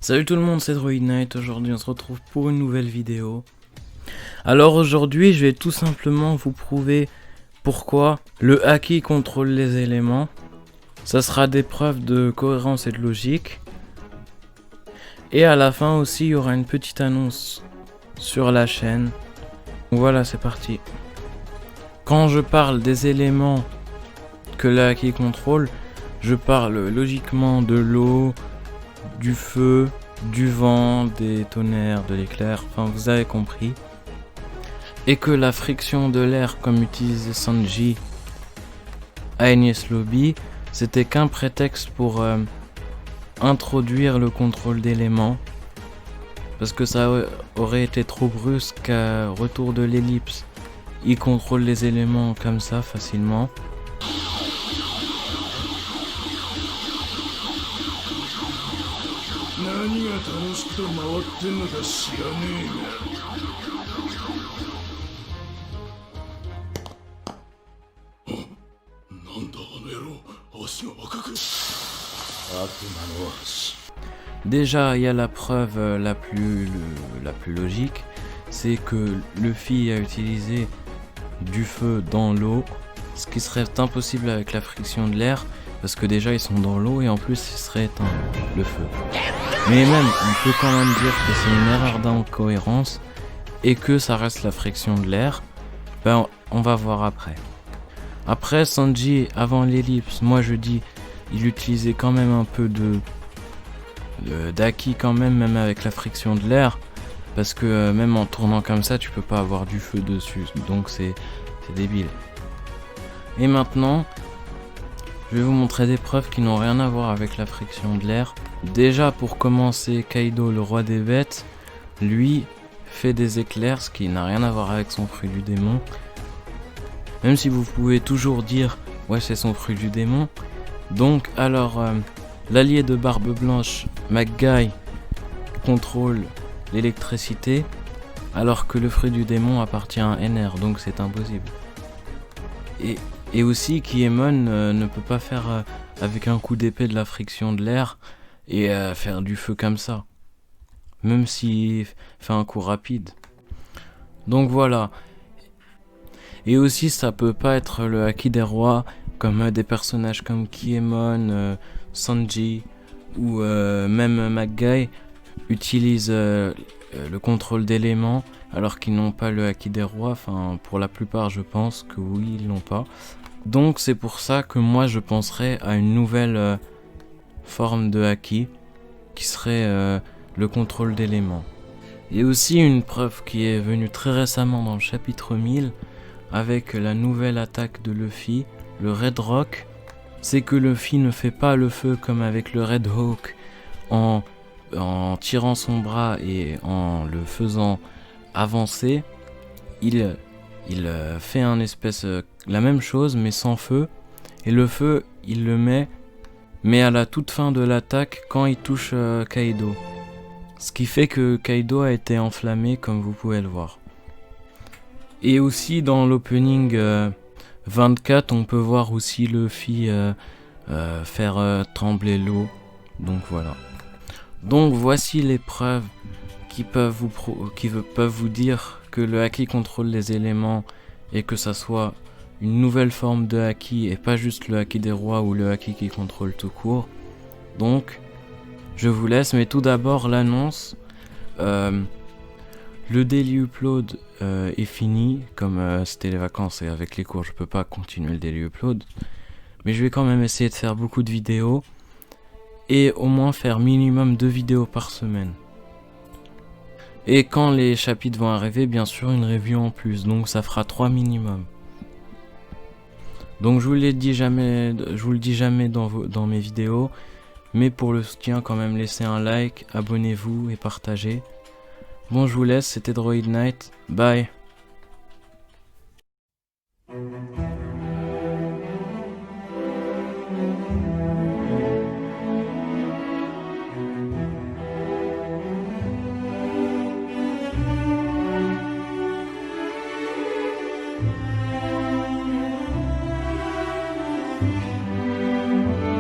Salut tout le monde, c'est Droid Knight. Aujourd'hui on se retrouve pour une nouvelle vidéo. Alors aujourd'hui je vais tout simplement vous prouver pourquoi le haki contrôle les éléments. Ça sera des preuves de cohérence et de logique. Et à la fin aussi il y aura une petite annonce sur la chaîne. Voilà, c'est parti. Quand je parle des éléments que le haki contrôle, je parle logiquement de l'eau, du feu, du vent, des tonnerres, de l'éclair, enfin vous avez compris. Et que la friction de l'air, comme utilisait Sanji à Enies Lobby, c'était qu'un prétexte pour introduire le contrôle d'éléments. Parce que ça aurait été trop brusque qu'à retour de l'ellipse, il contrôle les éléments comme ça facilement. Déjà, il y a la preuve la plus logique, c'est que Luffy a utilisé du feu dans l'eau, ce qui serait impossible avec la friction de l'air, parce que déjà ils sont dans l'eau et en plus il serait éteint le feu. Mais même, on peut quand même dire que c'est une erreur d'incohérence et que ça reste la friction de l'air. Ben, on va voir après. Après, Sanji, avant l'ellipse, moi je dis, il utilisait quand même un peu d'haki quand même avec la friction de l'air. Parce que même en tournant comme ça, tu peux pas avoir du feu dessus. Donc c'est débile. Et maintenant, je vais vous montrer des preuves qui n'ont rien à voir avec la friction de l'air. Déjà, pour commencer, Kaido, le roi des bêtes, lui fait des éclairs, ce qui n'a rien à voir avec son fruit du démon. Même si vous pouvez toujours dire, ouais, c'est son fruit du démon. Donc, alors, l'allié de Barbe Blanche, McGuy, contrôle l'électricité, alors que le fruit du démon appartient à NR, donc c'est impossible. Et aussi, Kiemon ne peut pas faire avec un coup d'épée de la friction de l'air et faire du feu comme ça. Même s'il fait un coup rapide. Donc voilà. Et aussi, ça peut pas être le haki des rois, comme des personnages comme Kiemon, Sanji ou même McGuy utilisent le contrôle d'éléments alors qu'ils n'ont pas le haki des rois. Enfin, pour la plupart, je pense que oui, ils l'ont pas. Donc c'est pour ça que moi je penserais à une nouvelle forme de haki qui serait le contrôle d'éléments. Et aussi une preuve qui est venue très récemment dans le chapitre 1000 avec la nouvelle attaque de Luffy, le Red Rock, c'est que Luffy ne fait pas le feu comme avec le Red Hawk en tirant son bras et en le faisant avancer. Il fait un espèce la même chose mais sans feu, et le feu il le met mais à la toute fin de l'attaque quand il touche Kaido, ce qui fait que Kaido a été enflammé comme vous pouvez le voir. Et aussi dans l'opening 24 on peut voir aussi Luffy faire trembler l'eau, donc voilà. Donc voici les preuves qui peuvent vous dire que le haki contrôle les éléments et que ça soit une nouvelle forme de haki et pas juste le haki des rois ou le haki qui contrôle tout court. Donc je vous laisse, mais tout d'abord l'annonce. Le daily upload est fini, comme c'était les vacances et avec les cours je peux pas continuer le daily upload, mais je vais quand même essayer de faire beaucoup de vidéos et au moins faire minimum 2 vidéos par semaine. Et quand les chapitres vont arriver, bien sûr une review en plus, donc ça fera 3 minimum. Donc je vous le dis jamais dans mes vidéos, mais pour le soutien quand même laissez un like, abonnez-vous et partagez. Bon, je vous laisse, c'était Droid Knight, bye.